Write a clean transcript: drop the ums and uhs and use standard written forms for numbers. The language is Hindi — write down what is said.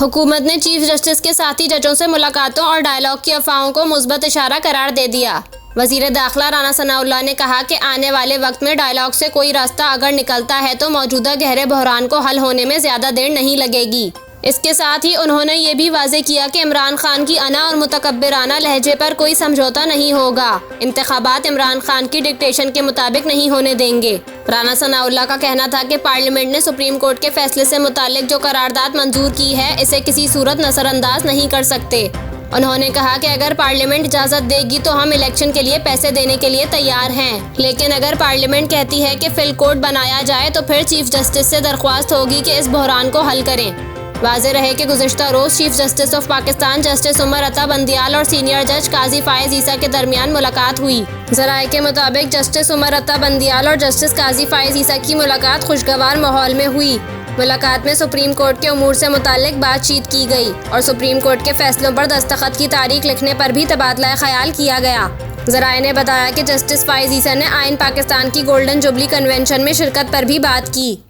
हुकूमत ने चीफ जस्टिस के साथी जजों से मुलाकातों और डायलॉग की अफवाहों को मुस्बत इशारा करार दे दिया। वजीर दाखिला राना सनाउल्लाह ने कहा कि आने वाले वक्त में डायलॉग से कोई रास्ता अगर निकलता है तो मौजूदा गहरे बहरान को हल होने में ज़्यादा देर नहीं लगेगी। इसके साथ ही उन्होंने ये भी वाजे किया कि इमरान खान की अना और मुतकब्बिराना लहजे पर कोई समझौता नहीं होगा। इंतखाबात इमरान खान की डिक्टेशन के मुताबिक नहीं होने देंगे। राना सनाउल्लाह का कहना था कि पार्लियामेंट ने सुप्रीम कोर्ट के फैसले से मुतालिक जो करारदाद मंजूर की है, इसे किसी सूरत नजरअंदाज नहीं कर सकते। उन्होंने कहा कि अगर पार्लियामेंट इजाज़त देगी तो हम इलेक्शन के लिए पैसे देने के लिए तैयार हैं, लेकिन अगर पार्लियामेंट कहती है कि फिल कोड बनाया जाए तो फिर चीफ जस्टिस से दरख्वास्त होगी कि इस बहरान को हल करें। वाज़ेह रहे कि गुज़िश्ता रोज़ chief justice of Pakistan justice Umar Ata Bandial और सीनियर जज काजी फायज़ ईसा के दरमियान मुलाकात हुई। ज़राए के मुताबिक जस्टिस उमर अता बंदियाल और जस्टिस काजी फायज़ ईसा की मुलाकात खुशगवार माहौल में हुई। मुलाकात में सुप्रीम कोर्ट के उमूर से मुताल्लिक बातचीत की गई और सुप्रीम कोर्ट के फैसलों पर दस्तखत की तारीख लिखने पर भी तबादला ख्याल किया गया। ज़राए ने बताया कि जस्टिस फायज़ ईसा ने आइन पाकिस्तान की गोल्डन जुबली कन्वेंशन में शिरकत पर भी बात की।